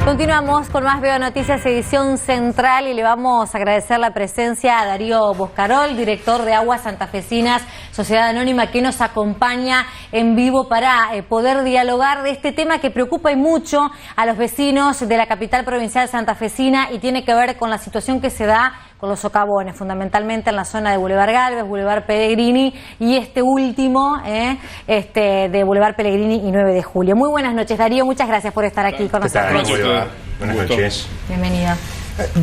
Continuamos con más Veo Noticias, edición central, y le vamos a agradecer la presencia a Darío Boscarol, director de Aguas Santafesinas, Sociedad Anónima, que nos acompaña en vivo para poder dialogar de este tema que preocupa y mucho a los vecinos de la capital provincial santafesina y tiene que ver con la situación que se da con los socavones, fundamentalmente en la zona de Boulevard Gálvez, Boulevard Pellegrini y este último de Boulevard Pellegrini y 9 de Julio. Muy buenas noches, Darío, muchas gracias por estar aquí con nosotros. Buenas noches. Bienvenido.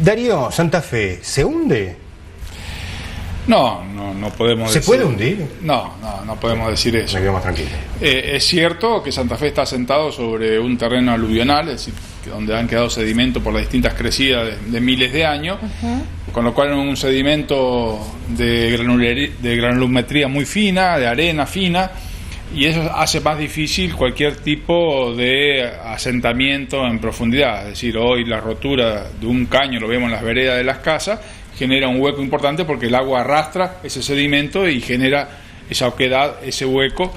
Darío, ¿Santa Fe se hunde? No podemos decir. ¿Se puede hundir? No podemos decir eso. Me quedo más tranquilo. Es cierto que Santa Fe está asentado sobre un terreno aluvional, es decir, donde han quedado sedimentos por las distintas crecidas de miles de años, con lo cual es un sedimento de granulometría muy fina, de arena fina, y eso hace más difícil cualquier tipo de asentamiento en profundidad. Es decir, hoy la rotura de un caño, lo vemos en las veredas de las casas, genera un hueco importante porque el agua arrastra ese sedimento y genera esa oquedad, ese hueco.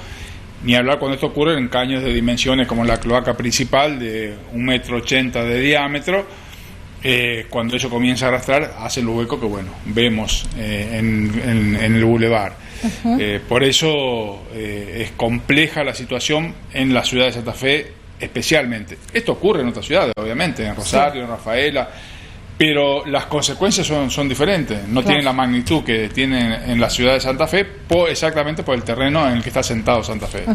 Ni hablar cuando esto ocurre en caños de dimensiones como la cloaca principal de 1,80 m de diámetro. Cuando eso comienza a arrastrar, hace el hueco que vemos en el bulevar. Por eso es compleja la situación en la ciudad de Santa Fe especialmente. Esto ocurre en otras ciudades, obviamente, en Rosario, en Rafaela, pero las consecuencias son diferentes, no tienen la magnitud que tienen en la ciudad de Santa Fe, exactamente por el terreno en el que está sentado Santa Fe.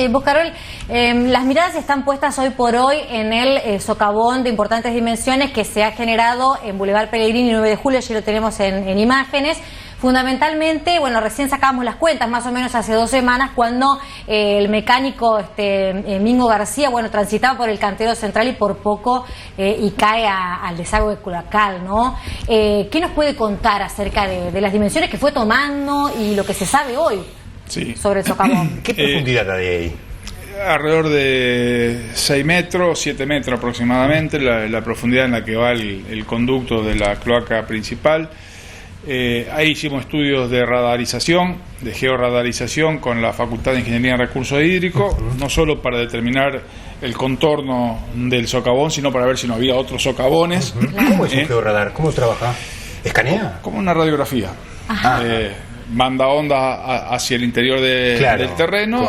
Boscarol, las miradas están puestas hoy por hoy en el socavón de importantes dimensiones que se ha generado en Boulevard Pellegrini y 9 de Julio, allí lo tenemos en imágenes. Fundamentalmente, recién sacamos las cuentas, más o menos hace 2 semanas, cuando el mecánico Mingo García, transitaba por el cantero central y por poco y cae al desagüe de Culacal, ¿no? ¿Qué nos puede contar acerca de las dimensiones que fue tomando y lo que se sabe hoy sobre el socavón? ¿Qué profundidad hay ahí? Alrededor de 6 metros, 7 metros aproximadamente, la profundidad en la que va el conducto de la cloaca principal. Ahí hicimos estudios de radarización, de georradarización con la Facultad de Ingeniería en Recursos Hídricos, no solo para determinar el contorno del socavón, sino para ver si no había otros socavones. ¿Cómo es un georradar? ¿Cómo trabaja? ¿Escanea? Como una radiografía. Manda onda hacia el interior del terreno.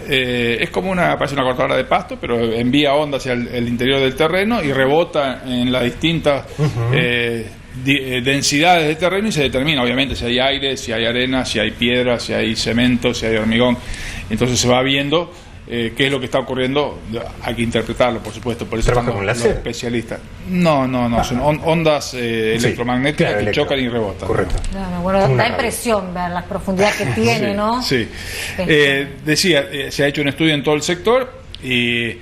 Es como parece una cortadora de pasto, pero envía onda hacia el interior del terreno y rebota en las distintas densidades de terreno y se determina obviamente si hay aire, si hay arena, si hay piedra, si hay cemento, si hay hormigón. Entonces se va viendo qué es lo que está ocurriendo. Hay que interpretarlo, por supuesto, por eso ¿trabaja con láser? Especialistas. No, son ondas electromagnéticas que chocan y rebotan. Correcto. Da impresión ver la profundidad que tiene, ¿no? Sí. Decía, se ha hecho un estudio en todo el sector y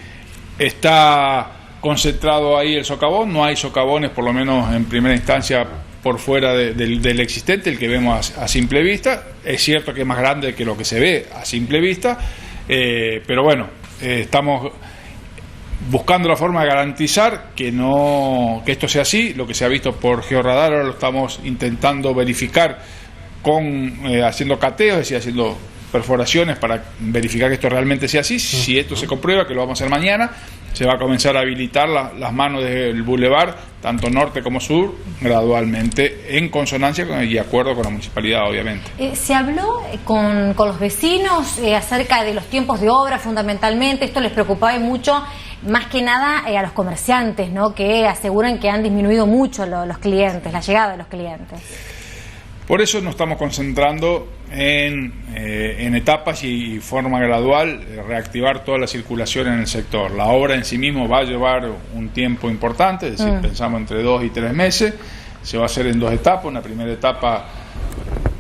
está concentrado ahí el socavón. No hay socavones, por lo menos en primera instancia, por fuera del existente, el que vemos a simple vista. Es cierto que es más grande que lo que se ve a simple vista, pero estamos buscando la forma de garantizar que esto sea así. Lo que se ha visto por georradar ahora lo estamos intentando verificar haciendo cateos, es decir, haciendo perforaciones para verificar que esto realmente sea así. Si esto se comprueba, que lo vamos a hacer mañana, se va a comenzar a habilitar las manos del bulevar, tanto norte como sur, gradualmente, en consonancia y de acuerdo con la municipalidad, obviamente. ¿Se habló con los vecinos acerca de los tiempos de obra fundamentalmente? Esto les preocupaba mucho, más que nada a los comerciantes, ¿no?, que aseguran que han disminuido mucho los clientes, la llegada de los clientes. Por eso nos estamos concentrando en etapas y forma gradual reactivar toda la circulación en el sector. La obra en sí mismo va a llevar un tiempo importante, es decir, pensamos entre 2 y 3 meses. Se va a hacer en 2 etapas. Una primera etapa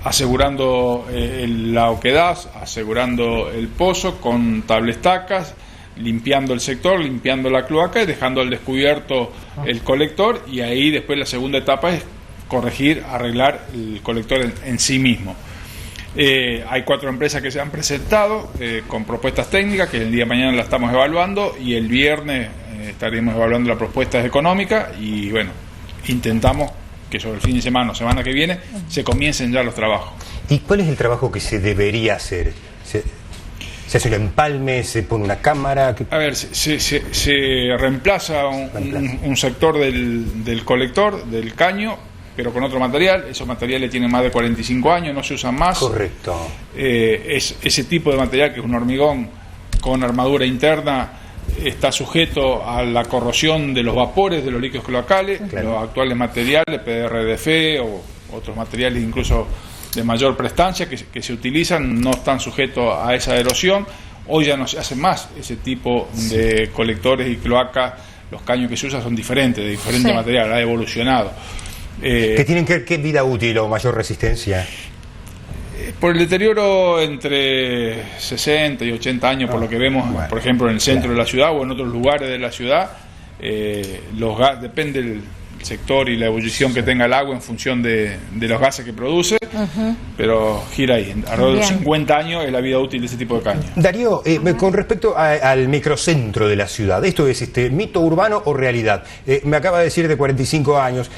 asegurando la oquedad, asegurando el pozo con tablestacas, limpiando el sector, limpiando la cloaca y dejando al descubierto el colector, y ahí después la segunda etapa es corregir, arreglar el colector en sí mismo. Hay 4 empresas que se han presentado con propuestas técnicas, que el día de mañana la estamos evaluando, y el viernes estaremos evaluando las propuestas económicas, y intentamos que sobre el fin de semana o semana que viene se comiencen ya los trabajos. ¿Y cuál es el trabajo que se debería hacer? ¿Se hace un empalme? ¿Se pone una cámara? A ver, se reemplaza un sector del colector, del caño, pero con otro material. Esos materiales tienen más de 45 años, no se usan más. Correcto. Ese tipo de material, que es un hormigón con armadura interna, está sujeto a la corrosión de los vapores de los líquidos cloacales. Claro. Los actuales materiales, PRDF o otros materiales incluso de mayor prestancia que se utilizan, no están sujetos a esa erosión. Hoy ya no se hace más ese tipo de colectores y cloacas. Los caños que se usan son diferentes, de diferente material, ha evolucionado. ¿Qué tienen que ver qué vida útil o mayor resistencia? Por el deterioro entre 60 y 80 años, por lo que vemos, bueno, por ejemplo, en el centro de la ciudad o en otros lugares de la ciudad, los gas, depende del sector y la ebullición que tenga el agua en función de los gases que produce, pero gira ahí, alrededor de 50 años es la vida útil de ese tipo de caño. Darío, con respecto al microcentro de la ciudad, ¿esto es mito urbano o realidad? Me acaba de decir de 45 años,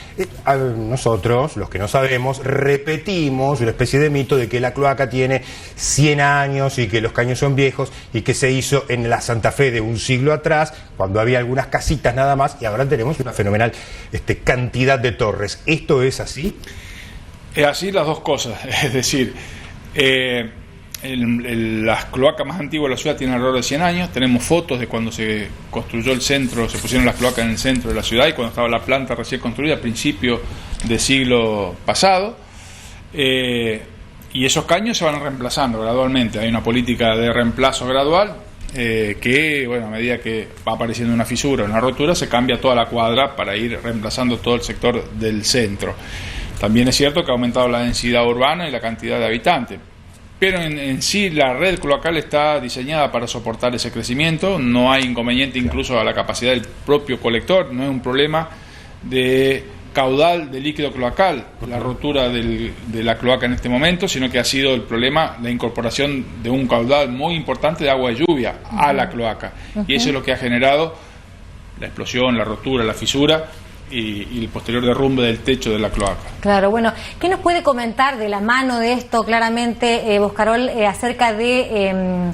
nosotros, los que no sabemos, repetimos una especie de mito de que la cloaca tiene 100 años y que los caños son viejos y que se hizo en la Santa Fe de un siglo atrás, cuando había algunas casitas nada más, y ahora tenemos una fenomenal cantidad de torres. ¿Esto es así? Es así las dos cosas, es decir, las cloacas más antiguas de la ciudad tienen alrededor de 100 años, tenemos fotos de cuando se construyó el centro, se pusieron las cloacas en el centro de la ciudad y cuando estaba la planta recién construida a principios del siglo pasado, y esos caños se van reemplazando gradualmente, hay una política de reemplazo gradual, que bueno, a medida que va apareciendo una fisura o una rotura se cambia toda la cuadra para ir reemplazando todo el sector del centro. También es cierto que ha aumentado la densidad urbana y la cantidad de habitantes, pero en sí la red cloacal está diseñada para soportar ese crecimiento, no hay inconveniente incluso a la capacidad del propio colector, no es un problema de caudal de líquido cloacal, la rotura de la cloaca en este momento, sino que ha sido el problema la incorporación de un caudal muy importante de agua de lluvia a la cloaca, y eso es lo que ha generado la explosión, la rotura, la fisura y el posterior derrumbe del techo de la cloaca. Claro, bueno, ¿qué nos puede comentar de la mano de esto claramente, Boscarol, acerca de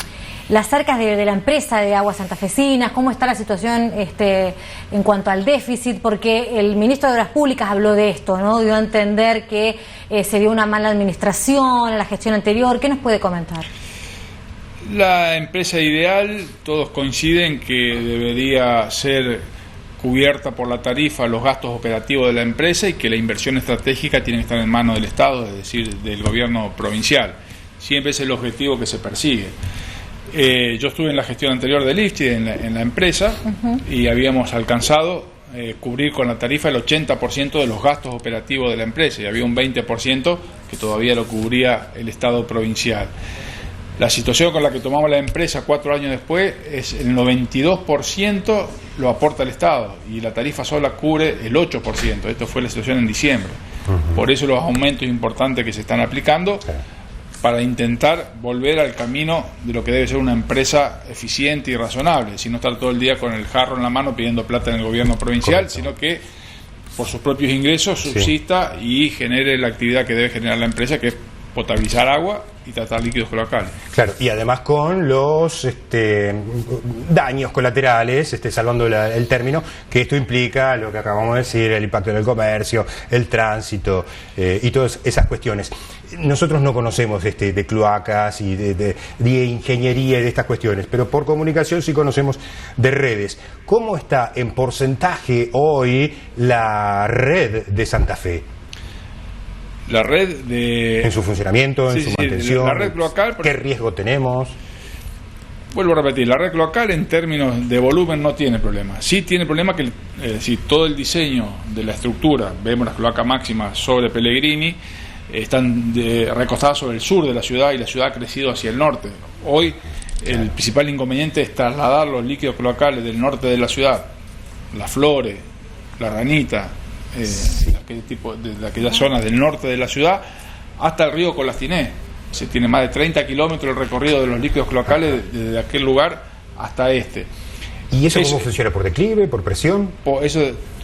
las cercas de la empresa de Aguas Santafesinas? ¿Cómo está la situación en cuanto al déficit? Porque el ministro de Obras Públicas habló de esto, ¿no? Dio a entender que se dio una mala administración en la gestión anterior. ¿Qué nos puede comentar? La empresa ideal, todos coinciden que debería ser cubierta por la tarifa los gastos operativos de la empresa y que la inversión estratégica tiene que estar en manos del Estado, es decir, del gobierno provincial. Siempre es el objetivo que se persigue. Yo estuve en la gestión anterior del IFTI en la empresa y habíamos alcanzado cubrir con la tarifa el 80% de los gastos operativos de la empresa y había un 20% que todavía lo cubría el Estado provincial. La situación con la que tomamos la empresa 4 años después es el 92% lo aporta el Estado y la tarifa sola cubre el 8%. Esto fue la situación en diciembre. Por eso los aumentos importantes que se están aplicando para intentar volver al camino de lo que debe ser una empresa eficiente y razonable, sin no estar todo el día con el jarro en la mano pidiendo plata en el gobierno provincial, sino que por sus propios ingresos subsista y genere la actividad que debe generar la empresa, que es potabilizar agua y tratar líquidos cloacales. Claro, y además con los daños colaterales, salvando el término, que esto implica, lo que acabamos de decir, el impacto en el comercio, el tránsito y todas esas cuestiones. Nosotros no conocemos de cloacas y de ingeniería y de estas cuestiones, pero por comunicación sí conocemos de redes. ¿Cómo está en porcentaje hoy la red de Santa Fe? La red de... En su funcionamiento, en su mantención, la red cloacal, ¿qué riesgo tenemos? Vuelvo a repetir, la red cloacal en términos de volumen no tiene problema. Sí tiene problema que todo el diseño de la estructura, vemos las cloacas máximas sobre Pellegrini, están recostadas sobre el sur de la ciudad y la ciudad ha crecido hacia el norte. Hoy el principal inconveniente es trasladar los líquidos cloacales del norte de la ciudad, la Flore, la Ranita, de aquellas zonas del norte de la ciudad hasta el río Colastiné. Se tiene más de 30 kilómetros el recorrido de los líquidos clocales desde aquel lugar hasta este. ¿Y eso cómo funciona? ¿Por declive? ¿Por presión?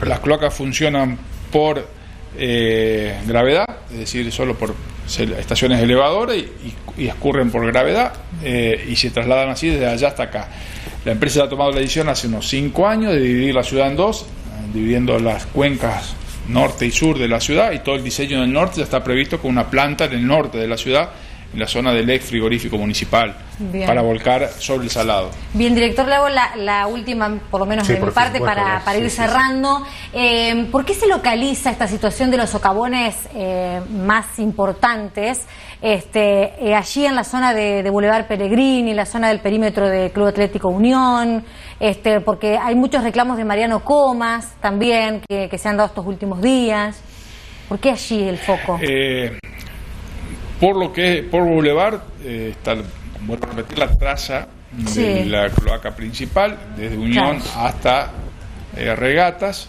Las cloacas funcionan por gravedad, es decir, solo por estaciones elevadoras y escurren por gravedad y se trasladan así desde allá hasta acá. La empresa ha tomado la decisión hace unos 5 años de dividir la ciudad en dos, dividiendo las cuencas norte y sur de la ciudad, y todo el diseño del norte ya está previsto con una planta en el norte de la ciudad, en la zona del ex frigorífico municipal. Bien. Para volcar sobre el salado. Bien, director, le hago la última, por lo menos de mi parte, para ir cerrando. ¿Por qué se localiza esta situación de los socavones más importantes allí en la zona de Boulevard Pellegrini, en la zona del perímetro de Club Atlético Unión? Porque hay muchos reclamos de Mariano Comas también que se han dado estos últimos días. ¿Por qué allí el foco? Por Boulevard está, vuelvo a repetir, la traza de la cloaca principal, desde Unión hasta Regatas,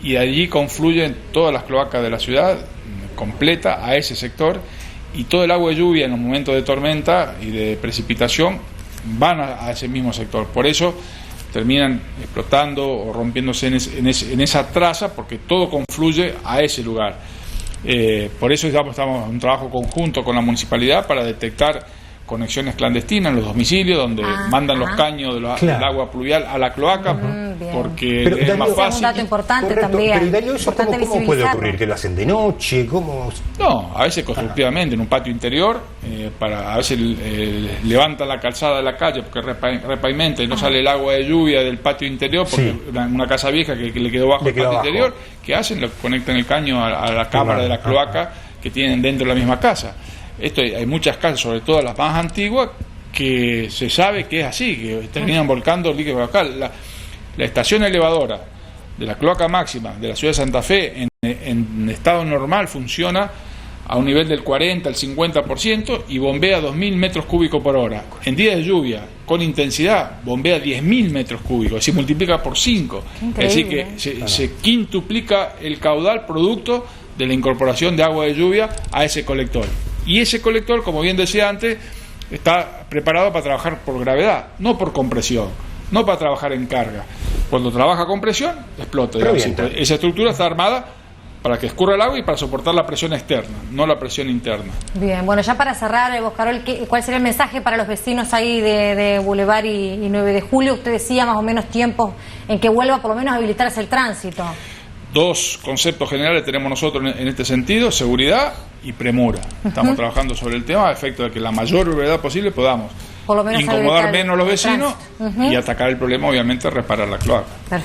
y allí confluyen todas las cloacas de la ciudad completa a ese sector, y todo el agua de lluvia en los momentos de tormenta y de precipitación van a ese mismo sector. Por eso terminan explotando o rompiéndose en esa traza, porque todo confluye a ese lugar. Por eso estamos en un trabajo conjunto con la municipalidad para detectar conexiones clandestinas en los domicilios, donde mandan los caños del agua pluvial a la cloaca, porque es más fácil. Es un dato importante también. Pero Darío, ¿cómo puede ocurrir? ¿Que lo hacen de noche? ¿Cómo? No, a veces constructivamente, en un patio interior, a veces levantan la calzada de la calle porque repavimenta y no sale el agua de lluvia del patio interior, porque una casa vieja que le quedó bajo el patio interior, ¿qué hacen? Le conectan el caño a la cámara de la cloaca que tienen dentro de la misma casa. Hay muchas casas, sobre todo las más antiguas, que se sabe que es así, que terminan volcando líquido local. La estación elevadora de la cloaca máxima de la ciudad de Santa Fe en estado normal funciona a un nivel del 40 al 50% y bombea 2.000 metros cúbicos por hora. En días de lluvia, con intensidad, bombea 10.000 metros cúbicos, es decir, multiplica por 5. Es decir, que se quintuplica el caudal producto de la incorporación de agua de lluvia a ese colector. Y ese colector, como bien decía antes, está preparado para trabajar por gravedad, no por compresión, no para trabajar en carga. Cuando trabaja con presión, explota. Esa estructura está armada para que escurra el agua y para soportar la presión externa, no la presión interna. Bien, bueno, ya para cerrar, Boscarol, ¿cuál sería el mensaje para los vecinos ahí de Boulevard y 9 de Julio? Usted decía más o menos tiempos en que vuelva por lo menos a habilitarse el tránsito. 2 conceptos generales tenemos nosotros en este sentido: seguridad y premura. Estamos trabajando sobre el tema a efecto de que la mayor brevedad posible podamos por lo menos incomodar menos a los vecinos y atacar el problema, obviamente reparar la cloaca. Perfecto.